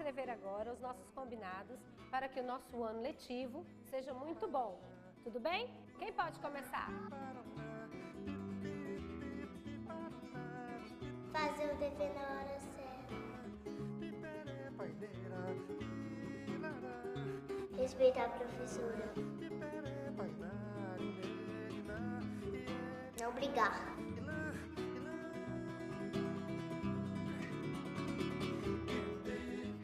escrever agora os nossos combinados para que o nosso ano letivo seja muito bom. Tudo bem? Quem pode começar? Fazer o dever na hora certa. Respeitar a professora. Não brigar.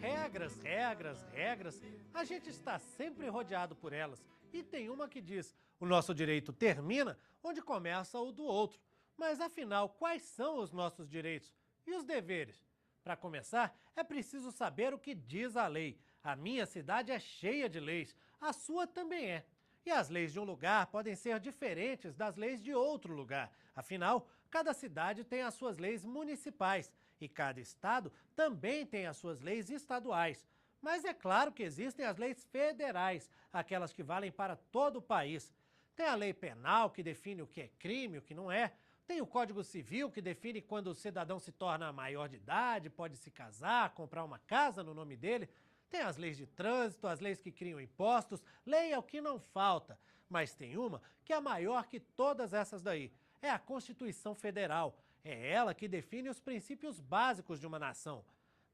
Regras, regras, regras. A gente está sempre rodeado por elas. E tem uma que diz: o nosso direito termina onde começa o do outro. Mas afinal, quais são os nossos direitos e os deveres? Para começar, é preciso saber o que diz a lei. A minha cidade é cheia de leis, a sua também é. E as leis de um lugar podem ser diferentes das leis de outro lugar. Afinal, cada cidade tem as suas leis municipais e cada estado também tem as suas leis estaduais. Mas é claro que existem as leis federais, aquelas que valem para todo o país. Tem a lei penal, que define o que é crime e o que não é. Tem o Código Civil, que define quando o cidadão se torna maior de idade, pode se casar, comprar uma casa no nome dele. Tem as leis de trânsito, as leis que criam impostos, lei é o que não falta. Mas tem uma que é maior que todas essas daí. É a Constituição Federal. É ela que define os princípios básicos de uma nação.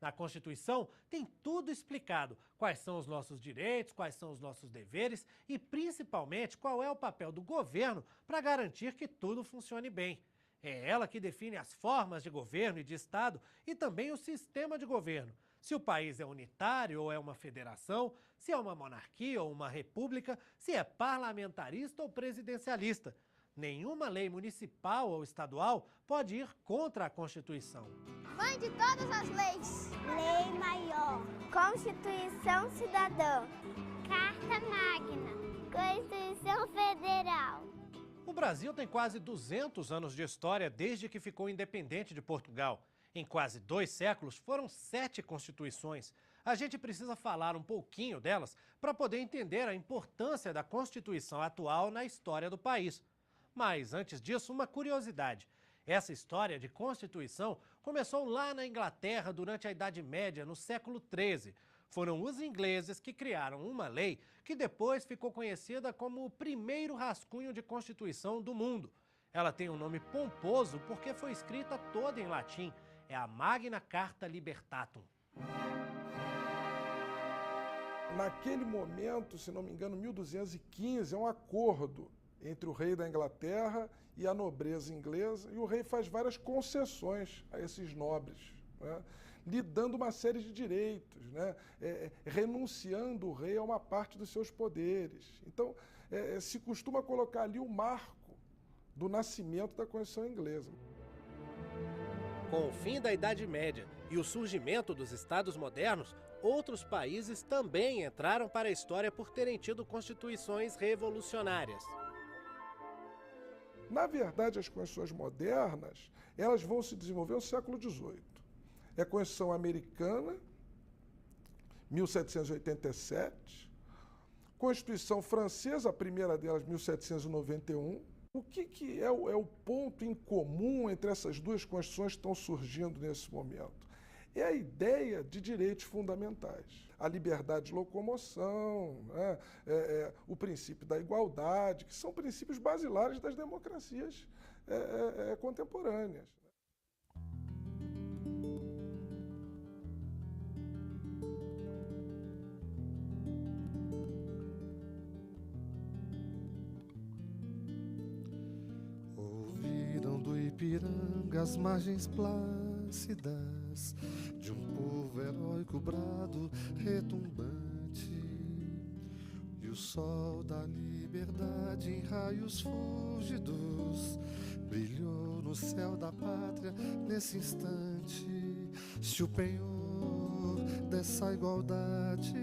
Na Constituição tem tudo explicado, quais são os nossos direitos, quais são os nossos deveres e principalmente qual é o papel do governo para garantir que tudo funcione bem. É ela que define as formas de governo e de Estado e também o sistema de governo. Se o país é unitário ou é uma federação, se é uma monarquia ou uma república, se é parlamentarista ou presidencialista. Nenhuma lei municipal ou estadual pode ir contra a Constituição. Mãe de todas as leis. Lei maior. Constituição cidadã. Carta Magna. Constituição Federal. O Brasil tem quase 200 anos de história desde que ficou independente de Portugal. Em quase 2 séculos foram 7 constituições. A gente precisa falar um pouquinho delas para poder entender a importância da Constituição atual na história do país. Mas antes disso, uma curiosidade. Essa história de Constituição começou lá na Inglaterra durante a Idade Média, no século XIII. Foram os ingleses que criaram uma lei que depois ficou conhecida como o primeiro rascunho de Constituição do mundo. Ela tem um nome pomposo porque foi escrita toda em latim. É a Magna Carta Libertatum. Naquele momento, se não me engano, 1215, é um acordo entre o rei da Inglaterra e a nobreza inglesa, e o rei faz várias concessões a esses nobres, né, lhe dando uma série de direitos, né, renunciando o rei a uma parte dos seus poderes. Então, se costuma colocar ali o marco do nascimento da Constituição inglesa. Com o fim da Idade Média e o surgimento dos estados modernos, outros países também entraram para a história por terem tido constituições revolucionárias. Na verdade, as constituições modernas, elas vão se desenvolver no século XVIII. É a Constituição Americana, 1787, Constituição Francesa, a primeira delas, 1791. O que é o ponto em comum entre essas duas constituições que estão surgindo nesse momento? É a ideia de direitos fundamentais. A liberdade de locomoção, né, o princípio da igualdade, que são princípios basilares das democracias contemporâneas. Ouviram do Ipiranga as margens plácidas de um povo heróico brado retumbante, e o sol da liberdade em raios fúlgidos brilhou no céu da pátria nesse instante. Se o penhor dessa igualdade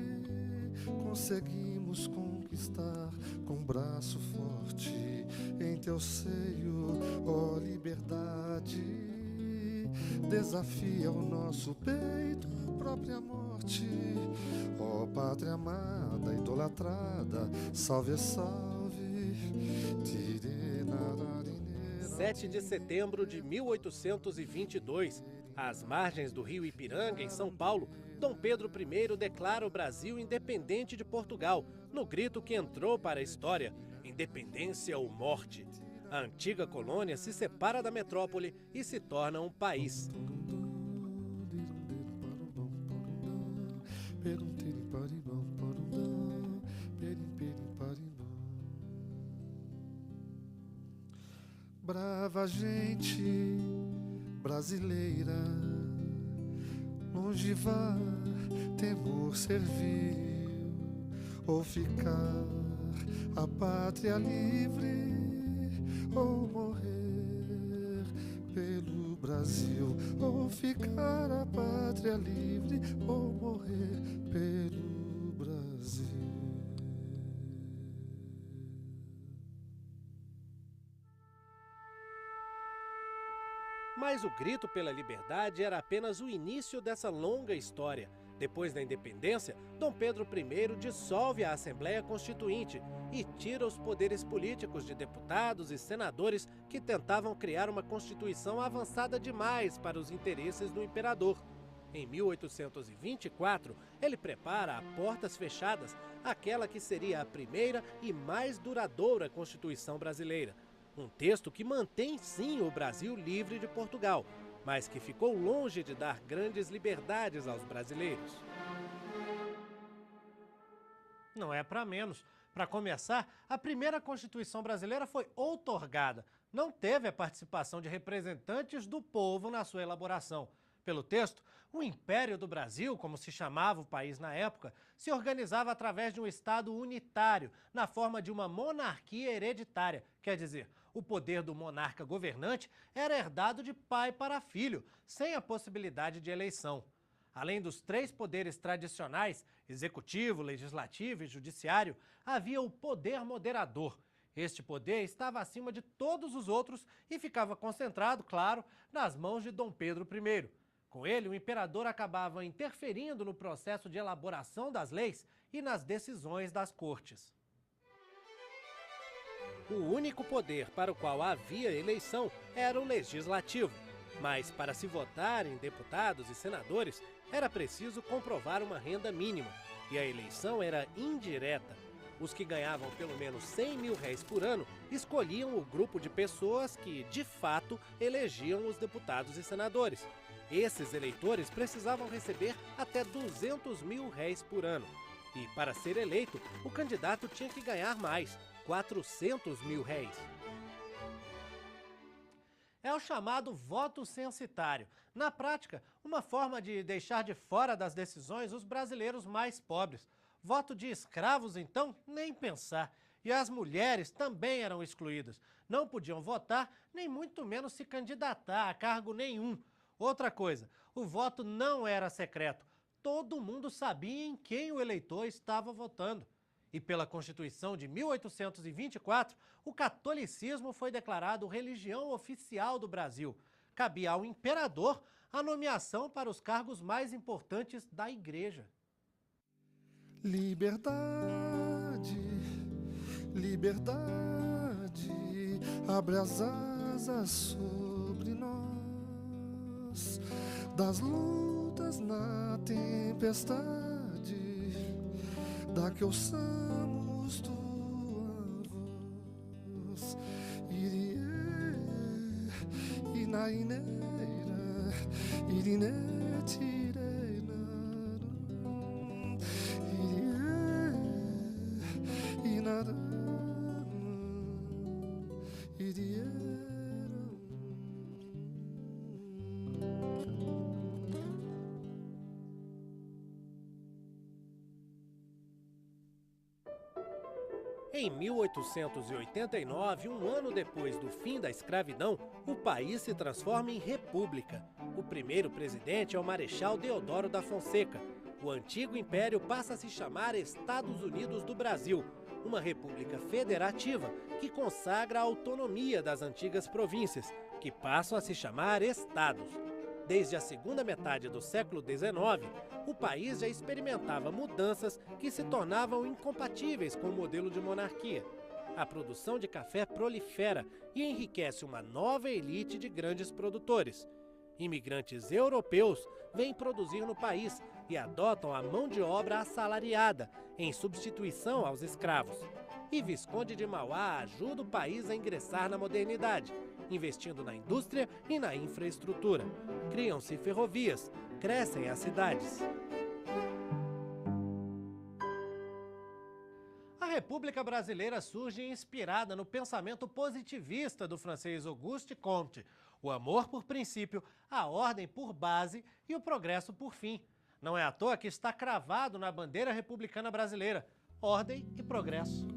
conseguimos conquistar com braço forte em teu seio, ó liberdade, desafia o nosso peito a própria morte, ó pátria amada, idolatrada, salve, salve. 7 de setembro de 1822, Às margens do rio Ipiranga, em São Paulo, Dom Pedro I declara o Brasil independente de Portugal, no grito que entrou para a história: independência ou morte. A antiga colônia se separa da metrópole e se torna um país. Brava gente brasileira, longe vá, temor servil, ou ficar a pátria livre, ou morrer pelo Brasil, ou ficar a pátria livre, ou morrer pelo Brasil. Mas o grito pela liberdade era apenas o início dessa longa história. Depois da independência, Dom Pedro I dissolve a Assembleia Constituinte e tira os poderes políticos de deputados e senadores que tentavam criar uma Constituição avançada demais para os interesses do imperador. Em 1824, ele prepara a portas fechadas aquela que seria a primeira e mais duradoura Constituição brasileira. Um texto que mantém sim o Brasil livre de Portugal, mas que ficou longe de dar grandes liberdades aos brasileiros. Não é para menos. Para começar, a primeira Constituição brasileira foi outorgada. Não teve a participação de representantes do povo na sua elaboração. Pelo texto, o Império do Brasil, como se chamava o país na época, se organizava através de um Estado unitário, na forma de uma monarquia hereditária. Quer dizer, o poder do monarca governante era herdado de pai para filho, sem a possibilidade de eleição. Além dos três poderes tradicionais, executivo, legislativo e judiciário, havia o poder moderador. Este poder estava acima de todos os outros e ficava concentrado, claro, nas mãos de Dom Pedro I. Com ele, o imperador acabava interferindo no processo de elaboração das leis e nas decisões das cortes. O único poder para o qual havia eleição era o legislativo. Mas para se votar em deputados e senadores, era preciso comprovar uma renda mínima. E a eleição era indireta. Os que ganhavam pelo menos R$100 mil por ano escolhiam o grupo de pessoas que, de fato, elegiam os deputados e senadores. Esses eleitores precisavam receber até R$200 mil por ano. E, para ser eleito, o candidato tinha que ganhar mais, R$400 mil. É o chamado voto censitário. Na prática, uma forma de deixar de fora das decisões os brasileiros mais pobres. Voto de escravos, então, nem pensar. E as mulheres também eram excluídas. Não podiam votar, nem muito menos se candidatar a cargo nenhum. Outra coisa, o voto não era secreto. Todo mundo sabia em quem o eleitor estava votando. E pela Constituição de 1824, o catolicismo foi declarado religião oficial do Brasil. Cabia ao imperador a nomeação para os cargos mais importantes da Igreja. Liberdade, liberdade, abre as asas sobre nós, das lutas na tempestade, da que ouçamos tua voz. Irie, inaineira, irine, tireina, irie, inara, irie. Em 1889, um ano depois do fim da escravidão, o país se transforma em república. O primeiro presidente é o Marechal Deodoro da Fonseca. O antigo império passa a se chamar Estados Unidos do Brasil, uma república federativa que consagra a autonomia das antigas províncias, que passam a se chamar estados. Desde a segunda metade do século XIX, o país já experimentava mudanças que se tornavam incompatíveis com o modelo de monarquia. A produção de café prolifera e enriquece uma nova elite de grandes produtores. Imigrantes europeus vêm produzir no país e adotam a mão de obra assalariada, em substituição aos escravos. E Visconde de Mauá ajuda o país a ingressar na modernidade, investindo na indústria e na infraestrutura. Criam-se ferrovias, crescem as cidades. A República Brasileira surge inspirada no pensamento positivista do francês Auguste Comte. O amor por princípio, a ordem por base e o progresso por fim. Não é à toa que está cravado na bandeira republicana brasileira: ordem e progresso.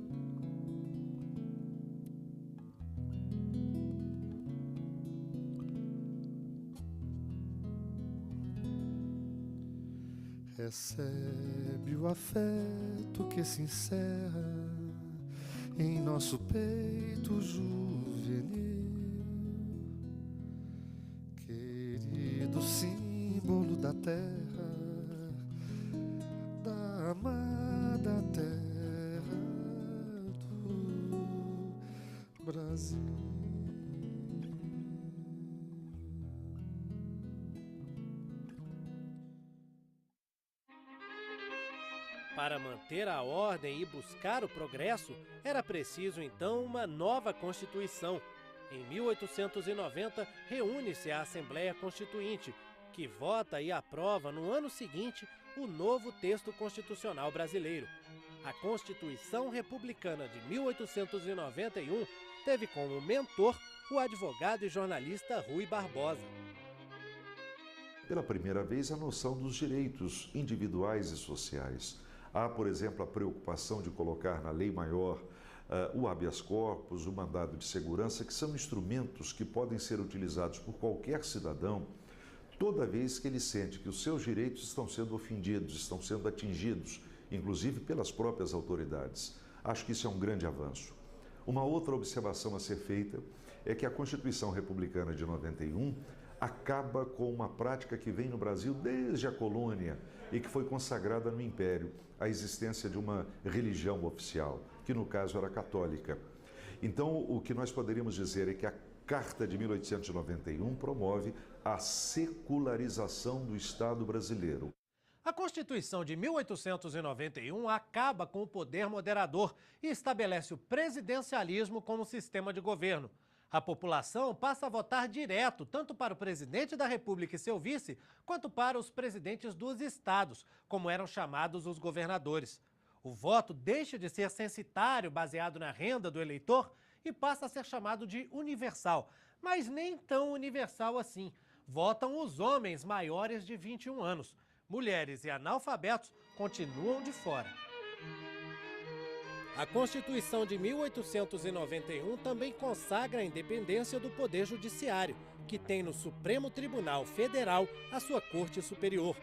Recebe o afeto que se encerra em nosso peito juvenil, querido símbolo da terra, da amada terra do Brasil. Para manter a ordem e buscar o progresso, era preciso então uma nova Constituição. Em 1890, reúne-se a Assembleia Constituinte, que vota e aprova no ano seguinte o novo texto constitucional brasileiro. A Constituição Republicana de 1891 teve como mentor o advogado e jornalista Rui Barbosa. Pela primeira vez, a noção dos direitos individuais e sociais. Há, por exemplo, a preocupação de colocar na lei maior o habeas corpus, o mandado de segurança, que são instrumentos que podem ser utilizados por qualquer cidadão toda vez que ele sente que os seus direitos estão sendo ofendidos, estão sendo atingidos, inclusive pelas próprias autoridades. Acho que isso é um grande avanço. Uma outra observação a ser feita é que a Constituição Republicana de 91 acaba com uma prática que vem no Brasil desde a colônia e que foi consagrada no Império, a existência de uma religião oficial, que no caso era católica. Então, o que nós poderíamos dizer é que a Carta de 1891 promove a secularização do Estado brasileiro. A Constituição de 1891 acaba com o poder moderador e estabelece o presidencialismo como sistema de governo. A população passa a votar direto, tanto para o presidente da República e seu vice, quanto para os presidentes dos estados, como eram chamados os governadores. O voto deixa de ser censitário, baseado na renda do eleitor, e passa a ser chamado de universal, mas nem tão universal assim. Votam os homens maiores de 21 anos. Mulheres e analfabetos continuam de fora. A Constituição de 1891 também consagra a independência do Poder Judiciário, que tem no Supremo Tribunal Federal a sua Corte Superior.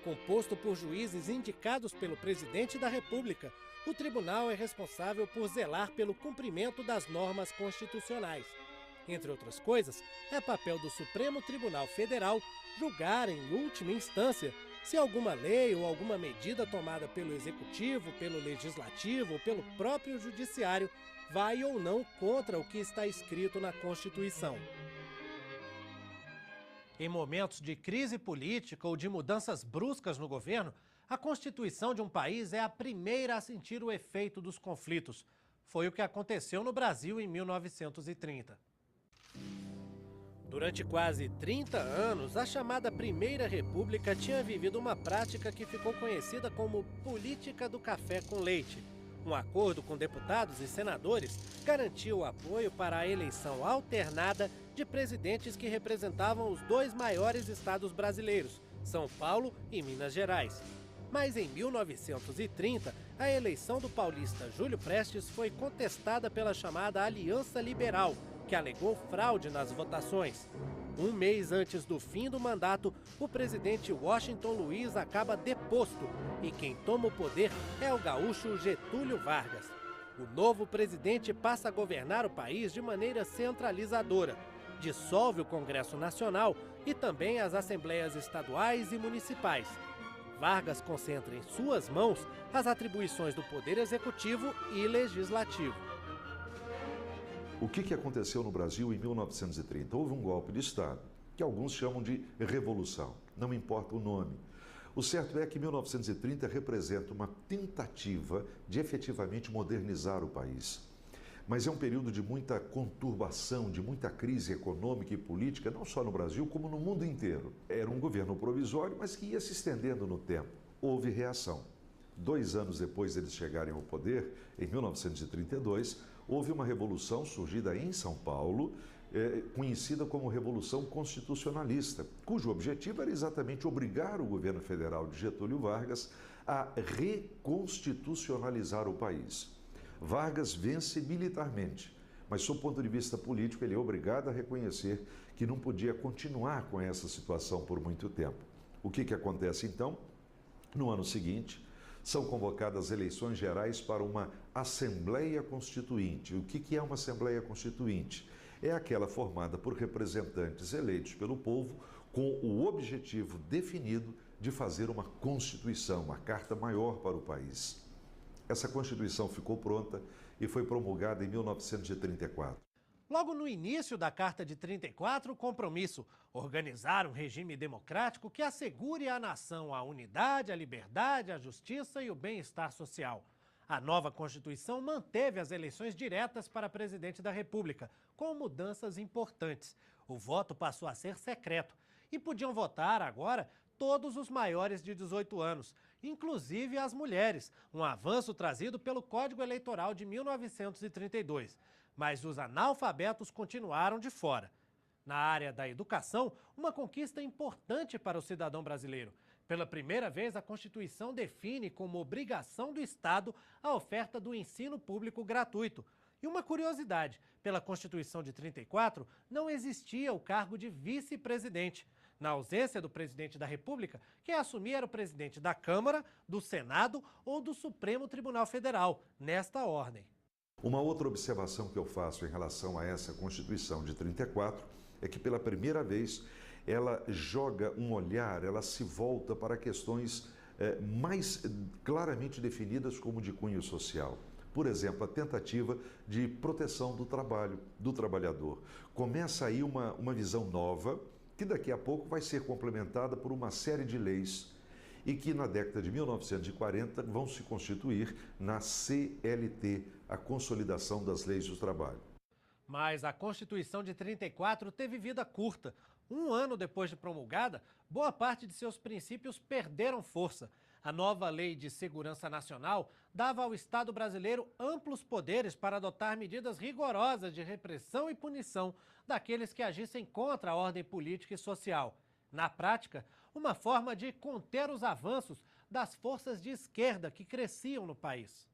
Composto por juízes indicados pelo Presidente da República, o tribunal é responsável por zelar pelo cumprimento das normas constitucionais. Entre outras coisas, é papel do Supremo Tribunal Federal julgar, em última instância, se alguma lei ou alguma medida tomada pelo Executivo, pelo Legislativo ou pelo próprio Judiciário vai ou não contra o que está escrito na Constituição. Em momentos de crise política ou de mudanças bruscas no governo, a Constituição de um país é a primeira a sentir o efeito dos conflitos. Foi o que aconteceu no Brasil em 1930. Durante quase 30 anos, a chamada Primeira República tinha vivido uma prática que ficou conhecida como política do café com leite. Um acordo com deputados e senadores garantiu o apoio para a eleição alternada de presidentes que representavam os dois maiores estados brasileiros, São Paulo e Minas Gerais. Mas em 1930, a eleição do paulista Júlio Prestes foi contestada pela chamada Aliança Liberal, que alegou fraude nas votações. Um mês antes do fim do mandato, o presidente Washington Luiz acaba deposto e quem toma o poder é o gaúcho Getúlio Vargas. O novo presidente passa a governar o país de maneira centralizadora, dissolve o Congresso Nacional e também as assembleias estaduais e municipais. Vargas concentra em suas mãos as atribuições do Poder Executivo e Legislativo. O que aconteceu no Brasil em 1930? Houve um golpe de Estado que alguns chamam de revolução. Não importa o nome. O certo é que 1930 representa uma tentativa de efetivamente modernizar o país. Mas é um período de muita conturbação, de muita crise econômica e política, não só no Brasil, como no mundo inteiro. Era um governo provisório, mas que ia se estendendo no tempo. Houve reação. 2 anos depois deles chegarem ao poder, em 1932, houve uma revolução surgida em São Paulo, conhecida como Revolução Constitucionalista, cujo objetivo era exatamente obrigar o governo federal de Getúlio Vargas a reconstitucionalizar o país. Vargas vence militarmente, mas, sob o ponto de vista político, ele é obrigado a reconhecer que não podia continuar com essa situação por muito tempo. O que acontece, então? No ano seguinte, são convocadas eleições gerais para uma Assembleia Constituinte. O que é uma Assembleia Constituinte? É aquela formada por representantes eleitos pelo povo com o objetivo definido de fazer uma Constituição, uma Carta Maior para o país. Essa Constituição ficou pronta e foi promulgada em 1934. Logo no início da Carta de 34, o compromisso: organizar um regime democrático que assegure à nação a unidade, a liberdade, a justiça e o bem-estar social. A nova Constituição manteve as eleições diretas para presidente da República, com mudanças importantes. O voto passou a ser secreto e podiam votar agora todos os maiores de 18 anos, inclusive as mulheres, um avanço trazido pelo Código Eleitoral de 1932. Mas os analfabetos continuaram de fora. Na área da educação, uma conquista importante para o cidadão brasileiro. Pela primeira vez, a Constituição define como obrigação do Estado a oferta do ensino público gratuito. E uma curiosidade, pela Constituição de 34, não existia o cargo de vice-presidente. Na ausência do presidente da República, quem assumia era o presidente da Câmara, do Senado ou do Supremo Tribunal Federal, nesta ordem. Uma outra observação que eu faço em relação a essa Constituição de 34 é que, pela primeira vez, ela joga um olhar, ela se volta para questões mais claramente definidas como de cunho social. Por exemplo, a tentativa de proteção do trabalho, do trabalhador. Começa aí uma visão nova, que daqui a pouco vai ser complementada por uma série de leis e que na década de 1940 vão se constituir na CLT, a Consolidação das Leis do Trabalho. Mas a Constituição de 34 teve vida curta. 1 ano depois de promulgada, boa parte de seus princípios perderam força. A nova Lei de Segurança Nacional dava ao Estado brasileiro amplos poderes para adotar medidas rigorosas de repressão e punição daqueles que agissem contra a ordem política e social. Na prática, uma forma de conter os avanços das forças de esquerda que cresciam no país.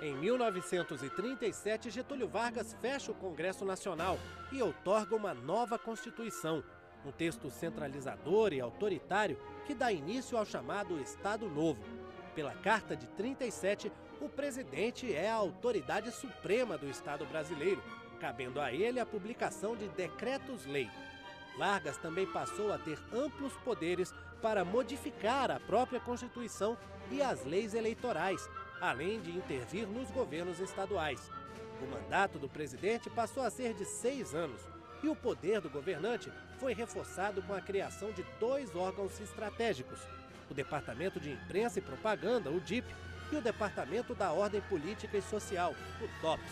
Em 1937, Getúlio Vargas fecha o Congresso Nacional e outorga uma nova Constituição, um texto centralizador e autoritário que dá início ao chamado Estado Novo. Pela Carta de 37, o presidente é a autoridade suprema do Estado brasileiro, cabendo a ele a publicação de decretos-lei. Vargas também passou a ter amplos poderes para modificar a própria Constituição e as leis eleitorais, além de intervir nos governos estaduais. O mandato do presidente passou a ser de 6 anos e o poder do governante foi reforçado com a criação de 2 órgãos estratégicos: o Departamento de Imprensa e Propaganda, o DIP, e o Departamento da Ordem Política e Social, o DOPS.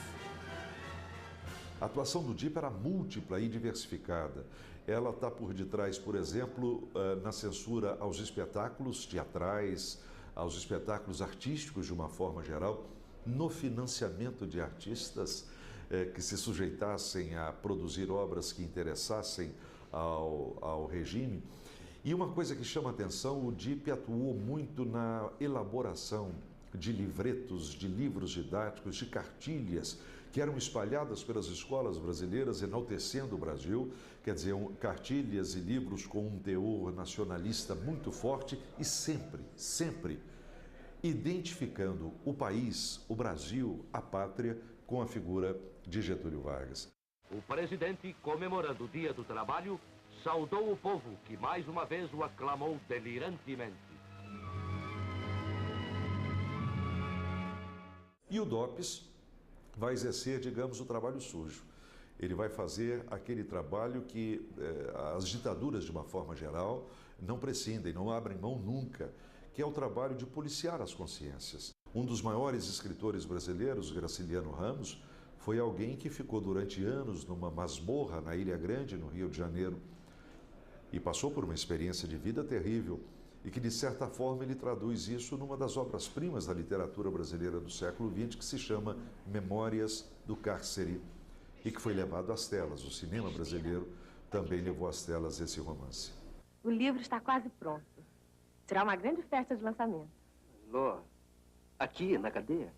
A atuação do DIP era múltipla e diversificada. Ela está por detrás, por exemplo, na censura aos espetáculos teatrais, aos espetáculos artísticos de uma forma geral, no financiamento de artistas que se sujeitassem a produzir obras que interessassem ao regime. E uma coisa que chama atenção, o DIP atuou muito na elaboração de livretos, de livros didáticos, de cartilhas que eram espalhadas pelas escolas brasileiras, enaltecendo o Brasil, quer dizer, cartilhas e livros com um teor nacionalista muito forte e sempre identificando o país, o Brasil, a pátria, com a figura de Getúlio Vargas. O presidente, comemorando o Dia do Trabalho, saudou o povo, que mais uma vez o aclamou delirantemente. E o DOPS vai exercer, digamos, o trabalho sujo. Ele vai fazer aquele trabalho que as ditaduras, de uma forma geral, não prescindem, não abrem mão nunca, que é o trabalho de policiar as consciências. Um dos maiores escritores brasileiros, Graciliano Ramos, foi alguém que ficou durante anos numa masmorra na Ilha Grande, no Rio de Janeiro, e passou por uma experiência de vida terrível e que, de certa forma, ele traduz isso numa das obras-primas da literatura brasileira do século XX, que se chama Memórias do Cárcere, e que foi levado às telas. O cinema brasileiro também levou às telas esse romance. O livro está quase pronto. Será uma grande festa de lançamento. Lô, aqui na cadeia?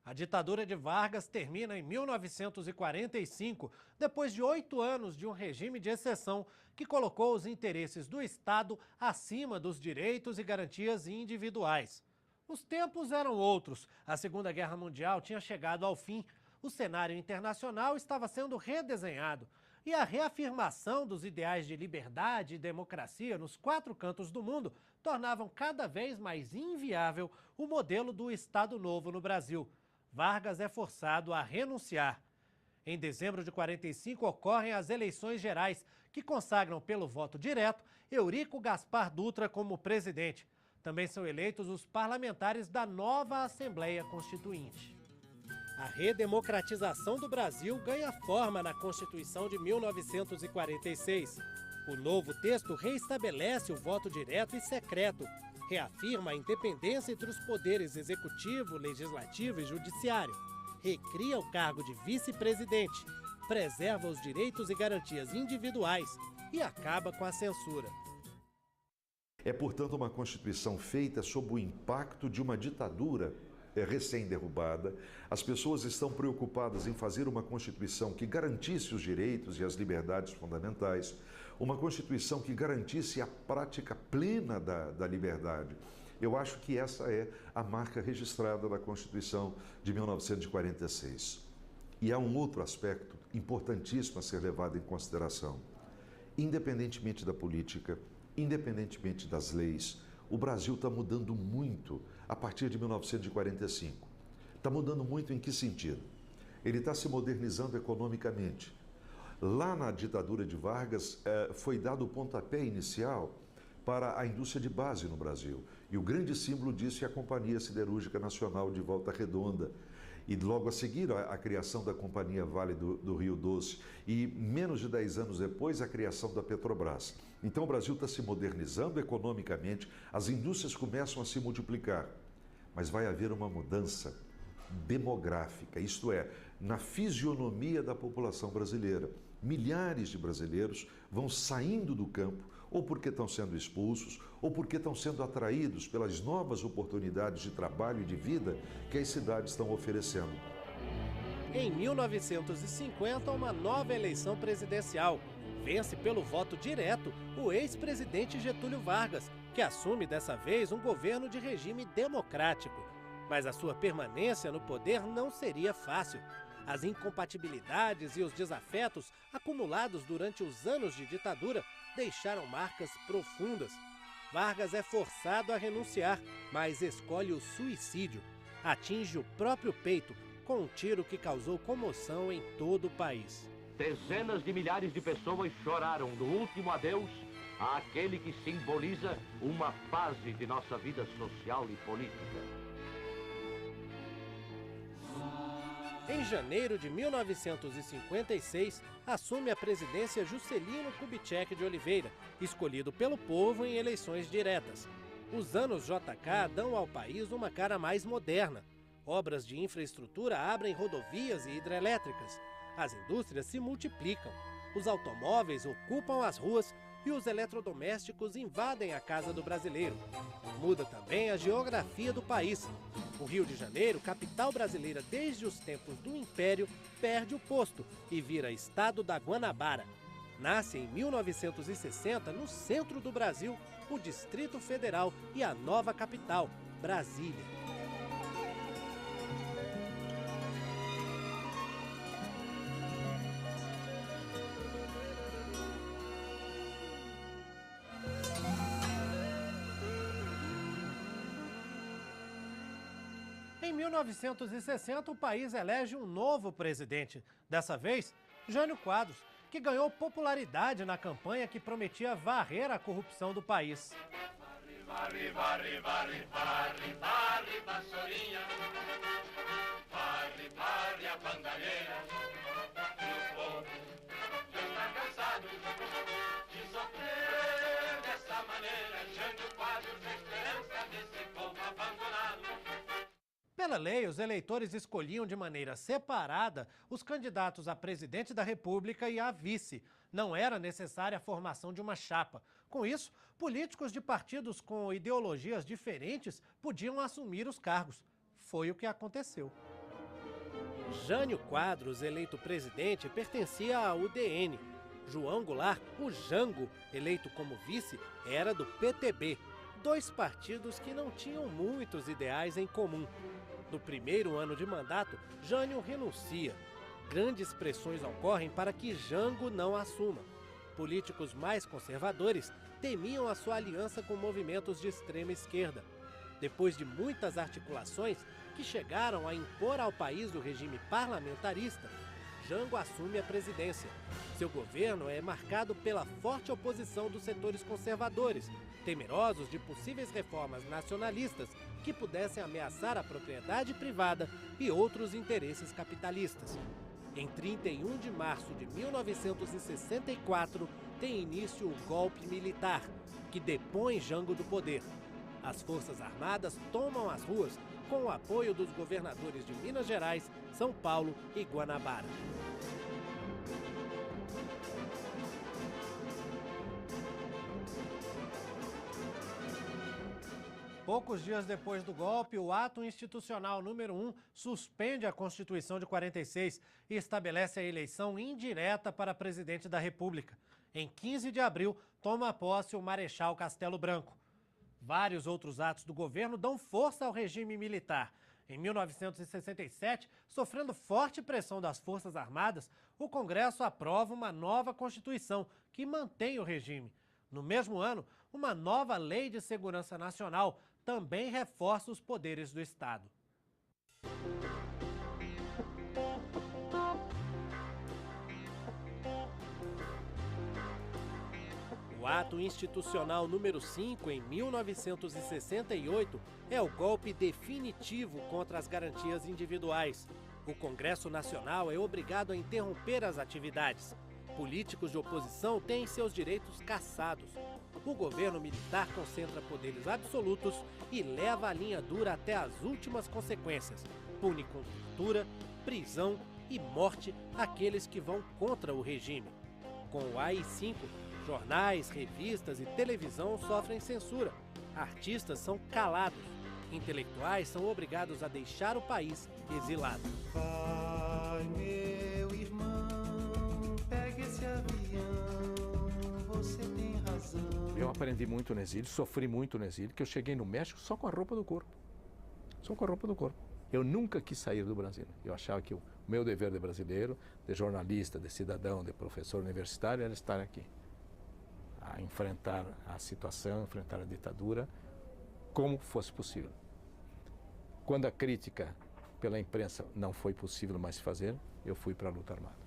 A ditadura de Vargas termina em 1945, depois de 8 anos de um regime de exceção que colocou os interesses do Estado acima dos direitos e garantias individuais. Os tempos eram outros. A Segunda Guerra Mundial tinha chegado ao fim. O cenário internacional estava sendo redesenhado e a reafirmação dos ideais de liberdade e democracia nos 4 cantos do mundo tornavam cada vez mais inviável o modelo do Estado Novo no Brasil. Vargas é forçado a renunciar. Em dezembro de 45 ocorrem as eleições gerais, que consagram pelo voto direto Eurico Gaspar Dutra como presidente. Também são eleitos os parlamentares da nova Assembleia Constituinte. A redemocratização do Brasil ganha forma na Constituição de 1946. O novo texto reestabelece o voto direto e secreto, reafirma a independência entre os poderes executivo, legislativo e judiciário, recria o cargo de vice-presidente, preserva os direitos e garantias individuais e acaba com a censura. É, portanto, uma Constituição feita sob o impacto de uma ditadura recém-derrubada. As pessoas estão preocupadas em fazer uma Constituição que garantisse os direitos e as liberdades fundamentais, uma Constituição que garantisse a prática plena da liberdade. Eu acho que essa é a marca registrada da Constituição de 1946. E há um outro aspecto importantíssimo a ser levado em consideração. Independentemente da política, independentemente das leis, o Brasil está mudando muito a partir de 1945. Está mudando muito em que sentido? Ele está se modernizando economicamente. Lá na ditadura de Vargas, foi dado o pontapé inicial para a indústria de base no Brasil. E o grande símbolo disso é a Companhia Siderúrgica Nacional de Volta Redonda. E logo a seguir, a criação da Companhia Vale do Rio Doce. E menos de 10 anos depois, a criação da Petrobras. Então o Brasil está se modernizando economicamente, as indústrias começam a se multiplicar. Mas vai haver uma mudança demográfica, isto é, na fisionomia da população brasileira. Milhares de brasileiros vão saindo do campo, ou porque estão sendo expulsos, ou porque estão sendo atraídos pelas novas oportunidades de trabalho e de vida que as cidades estão oferecendo. Em 1950, uma nova eleição presidencial. Vence pelo voto direto o ex-presidente Getúlio Vargas, que assume dessa vez um governo de regime democrático. Mas a sua permanência no poder não seria fácil. As incompatibilidades e os desafetos acumulados durante os anos de ditadura deixaram marcas profundas. Vargas é forçado a renunciar, mas escolhe o suicídio. Atinge o próprio peito com um tiro que causou comoção em todo o país. Dezenas de milhares de pessoas choraram no último adeus àquele que simboliza uma fase de nossa vida social e política. Em janeiro de 1956, assume a presidência Juscelino Kubitschek de Oliveira, escolhido pelo povo em eleições diretas. Os anos JK dão ao país uma cara mais moderna. Obras de infraestrutura abrem rodovias e hidrelétricas. As indústrias se multiplicam. Os automóveis ocupam as ruas e os eletrodomésticos invadem a casa do brasileiro. Muda também a geografia do país. O Rio de Janeiro, capital brasileira desde os tempos do Império, perde o posto e vira estado da Guanabara. Nasce em 1960, no centro do Brasil, o Distrito Federal e a nova capital, Brasília. Em 1960, o país elege um novo presidente. Dessa vez, Jânio Quadros, que ganhou popularidade na campanha que prometia varrer a corrupção do país. Varre, varre, varre, varre, varre, vassourinha, varre, varre a bandalheira, e o povo já está cansado de sofrer dessa maneira. Jânio Quadros, a esperança desse povo abandonado. Pela lei, os eleitores escolhiam de maneira separada os candidatos a presidente da República e a vice. Não era necessária a formação de uma chapa. Com isso, políticos de partidos com ideologias diferentes podiam assumir os cargos. Foi o que aconteceu. Jânio Quadros, eleito presidente, pertencia à UDN. João Goulart, o Jango, eleito como vice, era do PTB. Dois partidos que não tinham muitos ideais em comum. No primeiro ano de mandato, Jânio renuncia. Grandes pressões ocorrem para que Jango não assuma. Políticos mais conservadores temiam a sua aliança com movimentos de extrema esquerda. Depois de muitas articulações que chegaram a impor ao país o regime parlamentarista, Jango assume a presidência. Seu governo é marcado pela forte oposição dos setores conservadores, temerosos de possíveis reformas nacionalistas que pudessem ameaçar a propriedade privada e outros interesses capitalistas. Em 31 de março de 1964, tem início o golpe militar, que depõe Jango do poder. As Forças Armadas tomam as ruas com o apoio dos governadores de Minas Gerais, São Paulo e Guanabara. Poucos dias depois do golpe, o ato institucional número 1 suspende a Constituição de 46 e estabelece a eleição indireta para presidente da República. Em 15 de abril, toma posse o Marechal Castelo Branco. Vários outros atos do governo dão força ao regime militar. Em 1967, sofrendo forte pressão das Forças Armadas, o Congresso aprova uma nova Constituição que mantém o regime. No mesmo ano, uma nova Lei de Segurança Nacional também reforça os poderes do Estado. O ato institucional número 5, em 1968, é o golpe definitivo contra as garantias individuais. O Congresso Nacional é obrigado a interromper as atividades. Políticos de oposição têm seus direitos cassados. O governo militar concentra poderes absolutos e leva a linha dura até as últimas consequências. Pune com tortura, prisão e morte aqueles que vão contra o regime. Com o AI-5, jornais, revistas e televisão sofrem censura. Artistas são calados. Intelectuais são obrigados a deixar o país exilado. Vai, meu irmão, pegue esse avião, você tem razão. Eu aprendi muito no exílio, sofri muito no exílio, que eu cheguei no México só com a roupa do corpo. Só com a roupa do corpo. Eu nunca quis sair do Brasil. Eu achava que o meu dever de brasileiro, de jornalista, de cidadão, de professor universitário, era estar aqui. A enfrentar a situação, enfrentar a ditadura, como fosse possível. Quando a crítica pela imprensa não foi possível mais fazer, eu fui para a luta armada.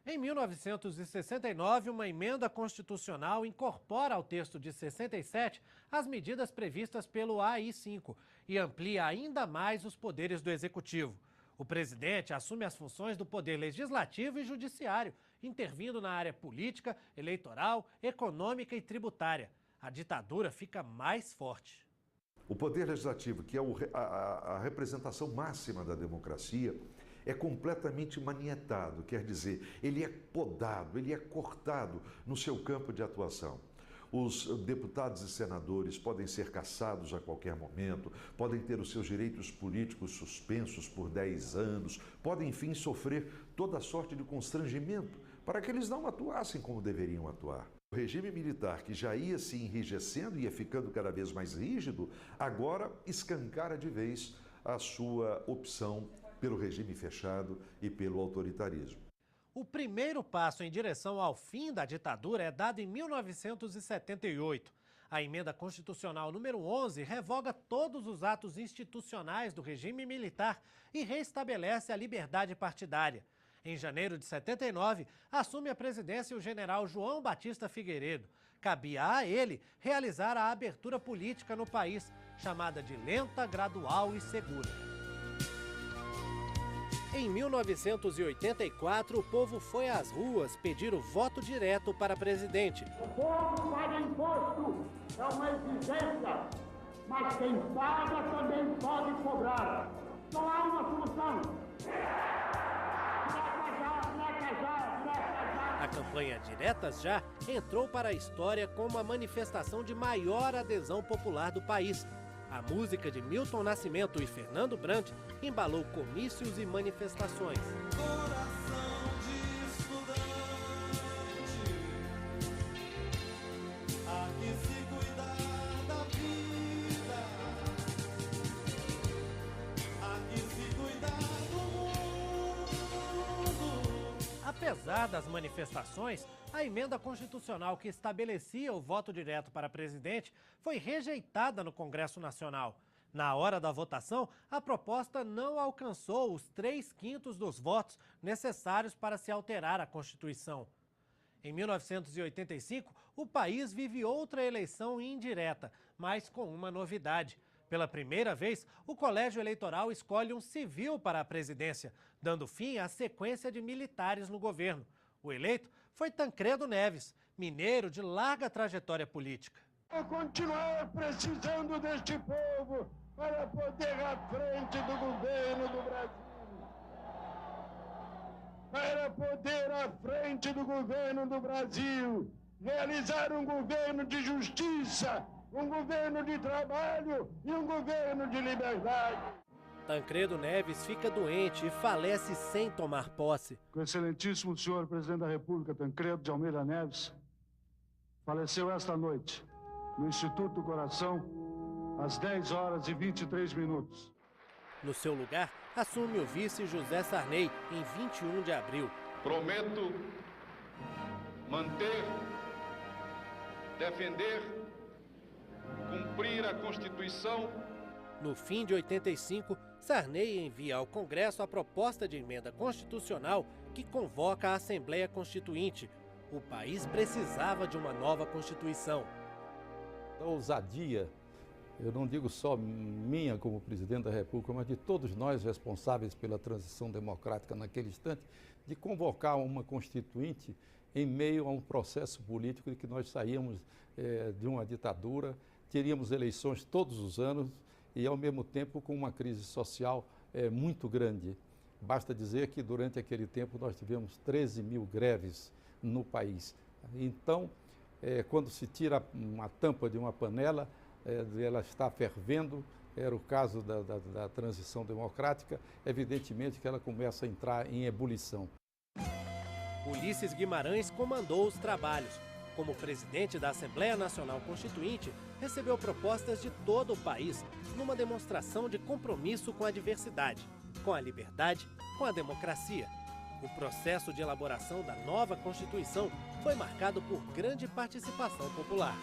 Em 1969, uma emenda constitucional incorpora ao texto de 67 as medidas previstas pelo AI-5 e amplia ainda mais os poderes do Executivo. O presidente assume as funções do poder legislativo e judiciário, intervindo na área política, eleitoral, econômica e tributária. A ditadura fica mais forte. O poder legislativo, que é a representação máxima da democracia, é completamente manietado, quer dizer, ele é podado, ele é cortado no seu campo de atuação. Os deputados e senadores podem ser cassados a qualquer momento, podem ter os seus direitos políticos suspensos por 10 anos, podem, enfim, sofrer toda sorte de constrangimento para que eles não atuassem como deveriam atuar. O regime militar, que já ia se enrijecendo e ia ficando cada vez mais rígido, agora escancara de vez a sua opção pelo regime fechado e pelo autoritarismo. O primeiro passo em direção ao fim da ditadura é dado em 1978. A emenda constitucional número 11 revoga todos os atos institucionais do regime militar e reestabelece a liberdade partidária. Em janeiro de 79, assume a presidência o general João Batista Figueiredo. Cabia a ele realizar a abertura política no país, chamada de lenta, gradual e segura. Em 1984, o povo foi às ruas pedir o voto direto para presidente. O povo paga imposto, é uma exigência, mas quem paga também pode cobrar. Não há uma solução. A campanha Diretas Já entrou para a história como a manifestação de maior adesão popular do país. A música de Milton Nascimento e Fernando Brant embalou comícios e manifestações. Coração de estudante, há que se cuidar da vida, há que se cuidar do mundo. Apesar das manifestações, a emenda constitucional que estabelecia o voto direto para presidente foi rejeitada no Congresso Nacional. Na hora da votação, a proposta não alcançou os 3/5 dos votos necessários para se alterar a Constituição. Em 1985, o país vive outra eleição indireta, mas com uma novidade. Pela primeira vez, o colégio eleitoral escolhe um civil para a presidência, dando fim à sequência de militares no governo. O eleito foi Tancredo Neves, mineiro de larga trajetória política. Vou continuar precisando deste povo para poder à frente do governo do Brasil. Para poder à frente do governo do Brasil, realizar um governo de justiça, um governo de trabalho e um governo de liberdade. Tancredo Neves fica doente e falece sem tomar posse. O excelentíssimo senhor presidente da República, Tancredo de Almeida Neves, faleceu esta noite no Instituto do Coração, às 10h23. No seu lugar, assume o vice José Sarney, em 21 de abril. Prometo manter, defender, cumprir a Constituição. No fim de 85, Sarney envia ao Congresso a proposta de emenda constitucional que convoca a Assembleia Constituinte. O país precisava de uma nova Constituição. A ousadia, eu não digo só minha como presidente da República, mas de todos nós responsáveis pela transição democrática naquele instante, de convocar uma Constituinte em meio a um processo político de que nós saíamos de uma ditadura, teríamos eleições todos os anos, e, ao mesmo tempo, com uma crise social muito grande. Basta dizer que, durante aquele tempo, nós tivemos 13 mil greves no país. Então, quando se tira uma tampa de uma panela, ela está fervendo, era o caso da transição democrática, evidentemente que ela começa a entrar em ebulição. Ulisses Guimarães comandou os trabalhos. Como presidente da Assembleia Nacional Constituinte, recebeu propostas de todo o país, numa demonstração de compromisso com a diversidade, com a liberdade, com a democracia. O processo de elaboração da nova Constituição foi marcado por grande participação popular.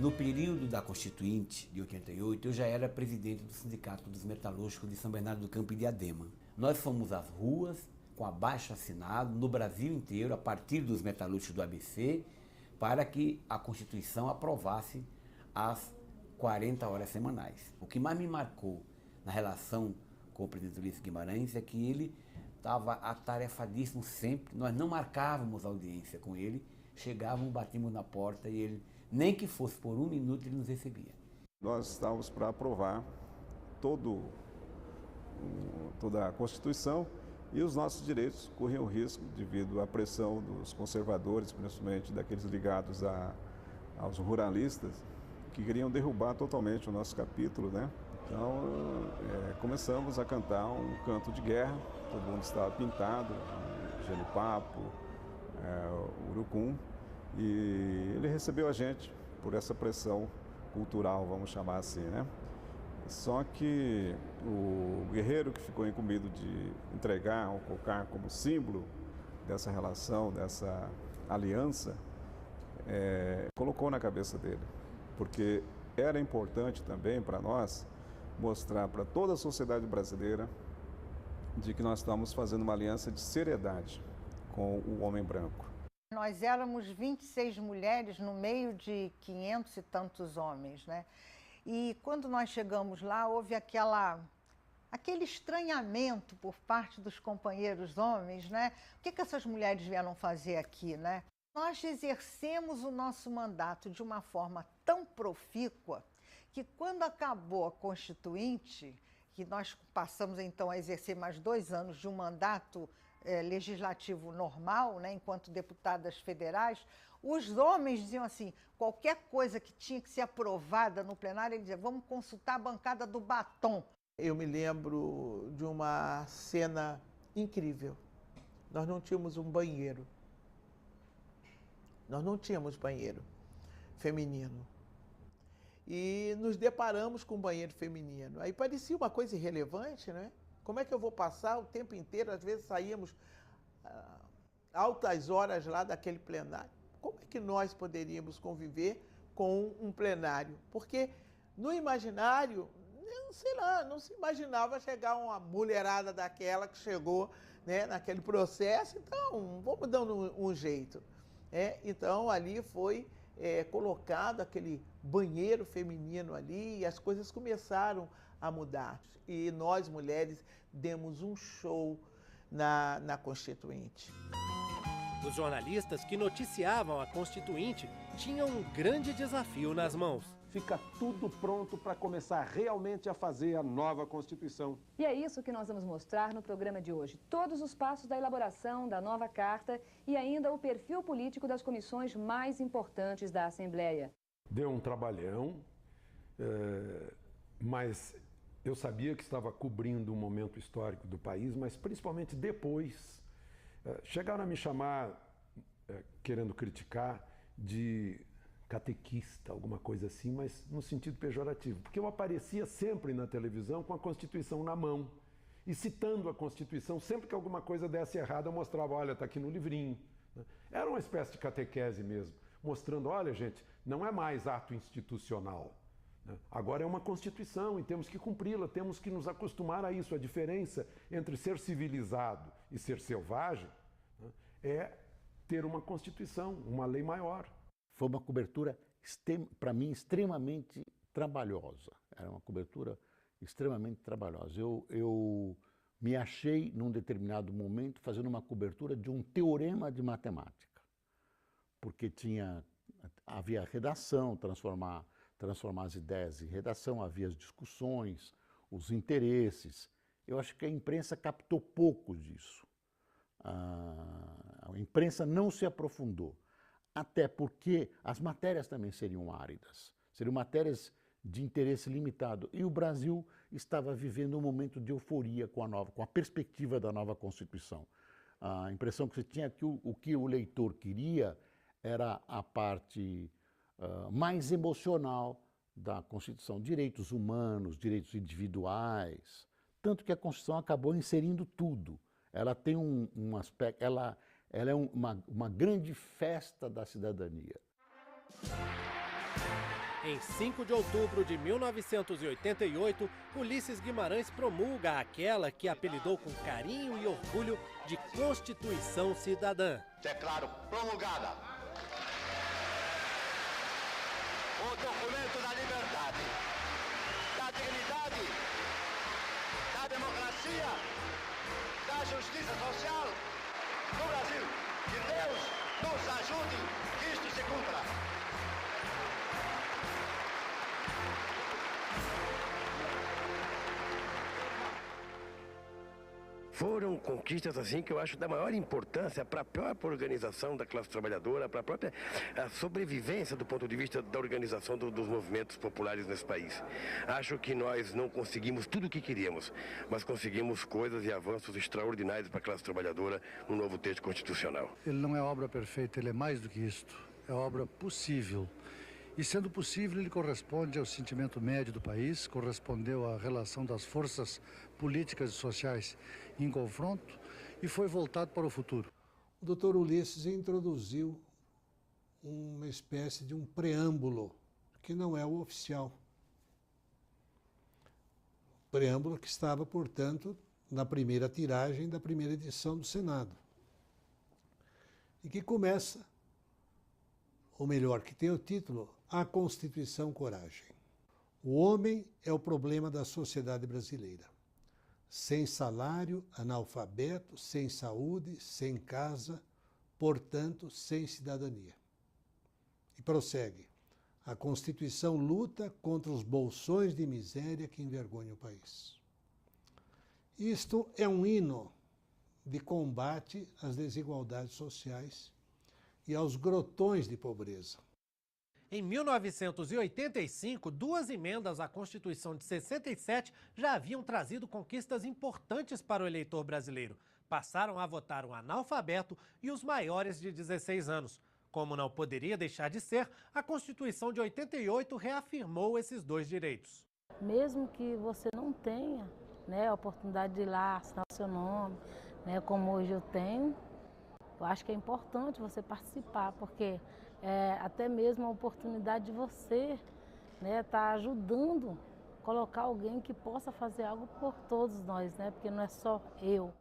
No período da Constituinte, de 88, eu já era presidente do Sindicato dos Metalúrgicos de São Bernardo do Campo e Diadema. Nós fomos às ruas, com abaixo-assinado, no Brasil inteiro, a partir dos metalúrgicos do ABC, para que a Constituição aprovasse as 40 horas semanais. O que mais me marcou na relação com o presidente Ulisses Guimarães é que ele estava atarefadíssimo sempre. Nós não marcávamos audiência com ele, chegávamos, batíamos na porta e ele, nem que fosse por um minuto, ele nos recebia. Nós estávamos para aprovar toda a Constituição e os nossos direitos corriam risco devido à pressão dos conservadores, principalmente daqueles ligados aos ruralistas, que queriam derrubar totalmente o nosso capítulo, né? Então, começamos a cantar um canto de guerra, todo mundo estava pintado, genipapo, urucum, e ele recebeu a gente por essa pressão cultural, vamos chamar assim, né? Só que o guerreiro que ficou incumbido de entregar o cocar como símbolo dessa relação, dessa aliança, colocou na cabeça dele, porque era importante também para nós mostrar para toda a sociedade brasileira de que nós estamos fazendo uma aliança de seriedade com o homem branco. Nós éramos 26 mulheres no meio de 500 e tantos homens, né? E quando nós chegamos lá, houve aquele estranhamento por parte dos companheiros homens, né? O que essas mulheres vieram fazer aqui, né? Nós exercemos o nosso mandato de uma forma tão profícua que quando acabou a Constituinte, que nós passamos então a exercer mais 2 anos de um mandato legislativo normal, né, enquanto deputadas federais, os homens diziam assim, qualquer coisa que tinha que ser aprovada no plenário, eles diziam, vamos consultar a bancada do batom. Eu me lembro de uma cena incrível. Nós não tínhamos um banheiro. Nós não tínhamos banheiro feminino. E nos deparamos com um banheiro feminino. Aí parecia uma coisa irrelevante, né? Como é que eu vou passar o tempo inteiro? Às vezes saíamos altas horas lá daquele plenário. Como é que nós poderíamos conviver com um plenário? Porque no imaginário, sei lá, não se imaginava chegar uma mulherada daquela que chegou, né, naquele processo. Então, vamos dando um jeito. Então, ali foi colocado aquele banheiro feminino ali e as coisas começaram a mudar. E nós, mulheres, demos um show na Constituinte. Os jornalistas que noticiavam a Constituinte tinham um grande desafio nas mãos. Fica tudo pronto para começar realmente a fazer a nova Constituição. E é isso que nós vamos mostrar no programa de hoje. Todos os passos da elaboração da nova carta e ainda o perfil político das comissões mais importantes da Assembleia. Deu um trabalhão, mas eu sabia que estava cobrindo um momento histórico do país, mas principalmente depois. Chegaram a me chamar, querendo criticar, de catequista, alguma coisa assim, mas no sentido pejorativo, porque eu aparecia sempre na televisão com a Constituição na mão e citando a Constituição, sempre que alguma coisa desse errado eu mostrava, olha, está aqui no livrinho. Era uma espécie de catequese mesmo, mostrando, olha gente, não é mais ato institucional, agora é uma Constituição e temos que cumpri-la, temos que nos acostumar a isso. A diferença entre ser civilizado e ser selvagem é ter uma Constituição, uma lei maior. Foi uma cobertura, para mim, extremamente trabalhosa. Era uma cobertura extremamente trabalhosa. Eu me achei, num determinado momento, fazendo uma cobertura de um teorema de matemática. Porque havia redação, transformar as ideias em redação, havia as discussões, os interesses. Eu acho que a imprensa captou pouco disso. A imprensa não se aprofundou. Até porque as matérias também seriam áridas, seriam matérias de interesse limitado. E o Brasil estava vivendo um momento de euforia com a perspectiva da nova Constituição. A impressão que você tinha que o que o leitor queria era a parte mais emocional da Constituição, direitos humanos, direitos individuais, tanto que a Constituição acabou inserindo tudo. Ela tem um aspecto, ela é uma grande festa da cidadania. Em 5 de outubro de 1988, Ulisses Guimarães promulga aquela que apelidou com carinho e orgulho de Constituição Cidadã. Declaro promulgada o documento da liberdade, da dignidade, da democracia, da justiça social no Brasil. Que Deus nos ajude que isto se cumpra. Foram conquistas assim que eu acho da maior importância para a própria organização da classe trabalhadora, para a própria sobrevivência do ponto de vista da organização dos movimentos populares nesse país. Acho que nós não conseguimos tudo o que queríamos, mas conseguimos coisas e avanços extraordinários para a classe trabalhadora no novo texto constitucional. Ele não é obra perfeita, ele é mais do que isto. É obra possível. E sendo possível, ele corresponde ao sentimento médio do país, correspondeu à relação das forças políticas e sociais em confronto e foi voltado para o futuro. O doutor Ulisses introduziu uma espécie de um preâmbulo que não é o oficial. Preâmbulo que estava, portanto, na primeira tiragem da primeira edição do Senado. E que começa, ou melhor, que tem o título A Constituição Coragem. O homem é o problema da sociedade brasileira. Sem salário, analfabeto, sem saúde, sem casa, portanto, sem cidadania. E prossegue. A Constituição luta contra os bolsões de miséria que envergonham o país. Isto é um hino de combate às desigualdades sociais e aos grotões de pobreza. Em 1985, 2 emendas à Constituição de 67 já haviam trazido conquistas importantes para o eleitor brasileiro. Passaram a votar o analfabeto e os maiores de 16 anos. Como não poderia deixar de ser, a Constituição de 88 reafirmou esses 2 direitos. Mesmo que você não tenha, né, a oportunidade de ir lá assinar o seu nome, né, como hoje eu tenho, eu acho que é importante você participar, porque até mesmo a oportunidade de você tá ajudando, colocar alguém que possa fazer algo por todos nós, né, porque não é só eu.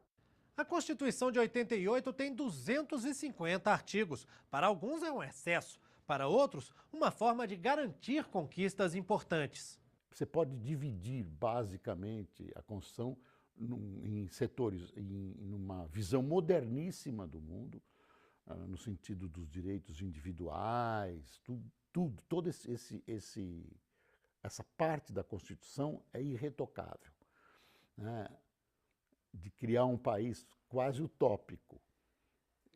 A Constituição de 88 tem 250 artigos. Para alguns é um excesso, para outros, uma forma de garantir conquistas importantes. Você pode dividir basicamente a Constituição em setores, em uma visão moderníssima do mundo, no sentido dos direitos individuais, toda essa parte da Constituição é irretocável, né? De criar um país quase utópico,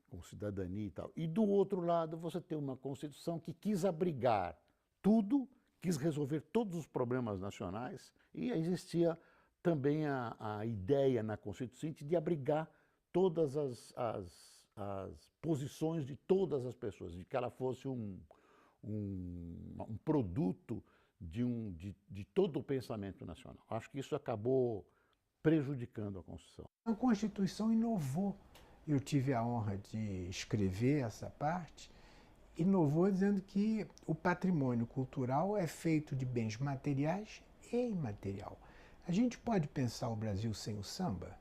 com cidadania e tal. E do outro lado você tem uma Constituição que quis abrigar tudo, quis resolver todos os problemas nacionais, e existia também a ideia na Constituinte de abrigar todas as posições de todas as pessoas, de que ela fosse um produto de todo o pensamento nacional. Acho que isso acabou prejudicando a Constituição. A Constituição inovou. Eu tive a honra de escrever essa parte. Inovou dizendo que o patrimônio cultural é feito de bens materiais e imaterial. A gente pode pensar o Brasil sem o samba?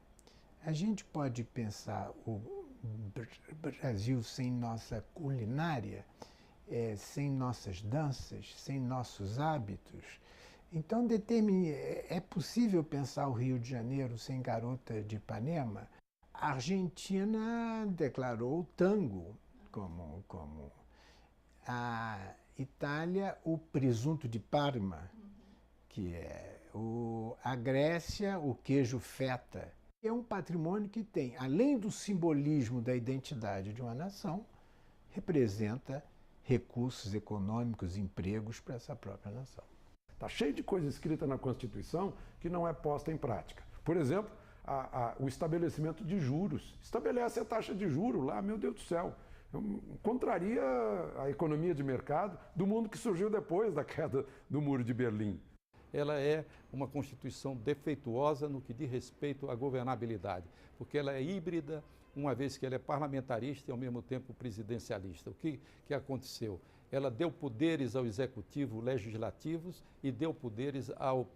A gente pode pensar o Brasil sem nossa culinária, sem nossas danças, sem nossos hábitos? Então, é possível pensar o Rio de Janeiro sem Garota de Ipanema? A Argentina declarou o tango como a Itália, o presunto de Parma, que é a Grécia, o queijo feta. É um patrimônio que tem, além do simbolismo da identidade de uma nação, representa recursos econômicos, empregos para essa própria nação. Está cheio de coisa escrita na Constituição que não é posta em prática. Por exemplo, o estabelecimento de juros. Estabelece a taxa de juros lá, meu Deus do céu. Contraria a economia de mercado do mundo que surgiu depois da queda do Muro de Berlim. Ela é uma Constituição defeituosa no que diz respeito à governabilidade, porque ela é híbrida, uma vez que ela é parlamentarista e ao mesmo tempo presidencialista. O que aconteceu? Ela deu poderes ao executivo legislativos e deu poderes ao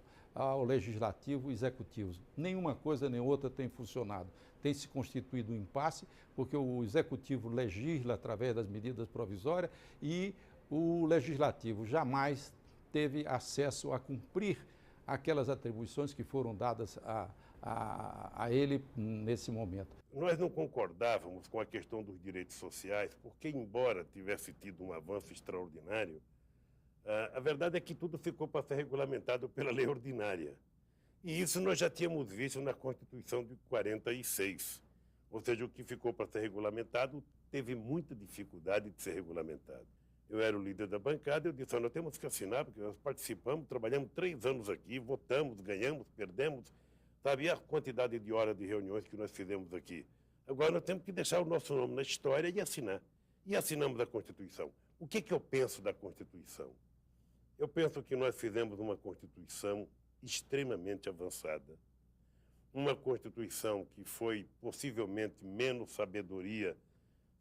legislativo executivo. Nenhuma coisa nem outra tem funcionado. Tem se constituído um impasse, porque o executivo legisla através das medidas provisórias e o legislativo jamais teve acesso a cumprir aquelas atribuições que foram dadas a ele nesse momento. Nós não concordávamos com a questão dos direitos sociais, porque, embora tivesse tido um avanço extraordinário, a verdade é que tudo ficou para ser regulamentado pela lei ordinária. E isso nós já tínhamos visto na Constituição de 46. Ou seja, o que ficou para ser regulamentado teve muita dificuldade de ser regulamentado. Eu era o líder da bancada, eu disse, nós temos que assinar, porque nós participamos, trabalhamos 3 anos aqui, votamos, ganhamos, perdemos, sabe, a quantidade de horas de reuniões que nós fizemos aqui. Agora nós temos que deixar o nosso nome na história e assinar. E assinamos a Constituição. O que eu penso da Constituição? Eu penso que nós fizemos uma Constituição extremamente avançada. Uma Constituição que foi possivelmente menos sabedoria,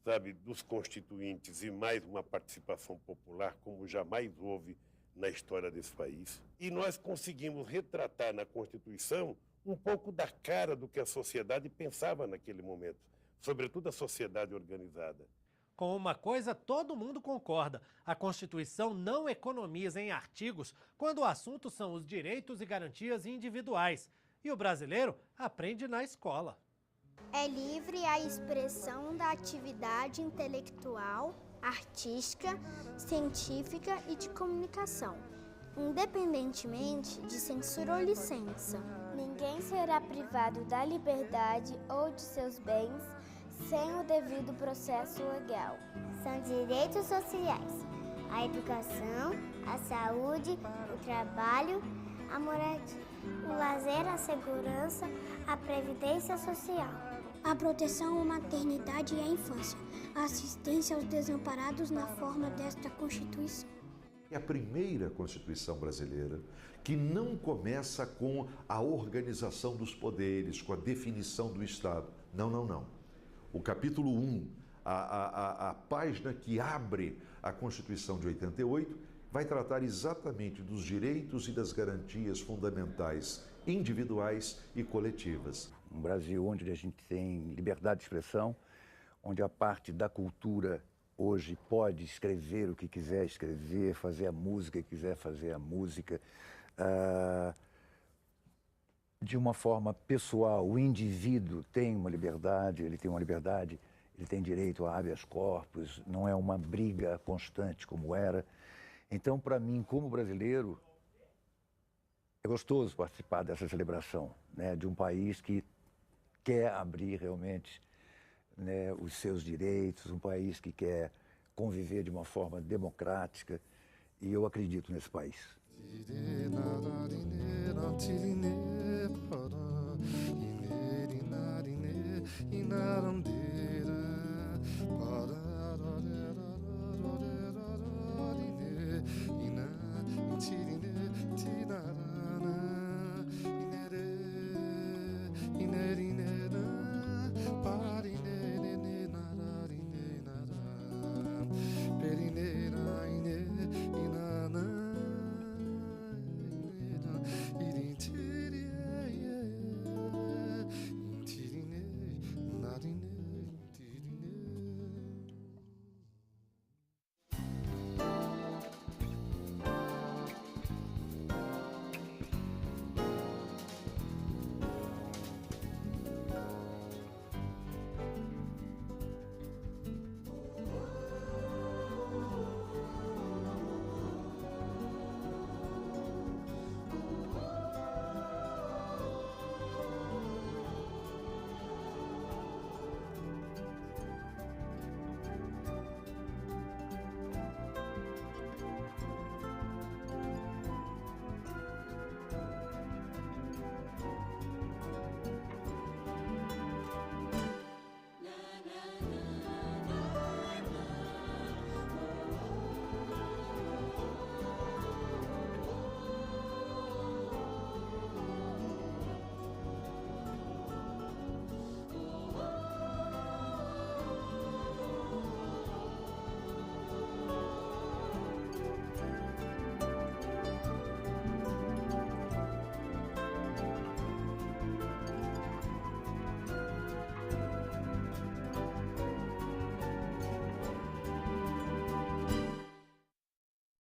sabe, dos constituintes e mais uma participação popular como jamais houve na história desse país. E nós conseguimos retratar na Constituição um pouco da cara do que a sociedade pensava naquele momento, sobretudo a sociedade organizada. Com uma coisa todo mundo concorda: a Constituição não economiza em artigos quando o assunto são os direitos e garantias individuais. E o brasileiro aprende na escola. É livre a expressão da atividade intelectual, artística, científica e de comunicação, independentemente de censura ou licença. Ninguém será privado da liberdade ou de seus bens sem o devido processo legal. São direitos sociais: a educação, a saúde, o trabalho, a moradia, o lazer, a segurança, a previdência social, a proteção à maternidade e à infância, a assistência aos desamparados na forma desta Constituição. É a primeira Constituição brasileira que não começa com a organização dos poderes, com a definição do Estado. Não, não, não. O capítulo 1, a página que abre a Constituição de 88, vai tratar exatamente dos direitos e das garantias fundamentais individuais e coletivas. Um Brasil onde a gente tem liberdade de expressão, onde a parte da cultura hoje pode escrever o que quiser escrever, fazer a música que quiser fazer a música. De uma forma pessoal, o indivíduo tem uma liberdade, ele tem direito a habeas corpus, não é uma briga constante como era. Então, para mim, como brasileiro, é gostoso participar dessa celebração, né, de um país que quer abrir realmente, né, os seus direitos, um país que quer conviver de uma forma democrática, e eu acredito nesse país.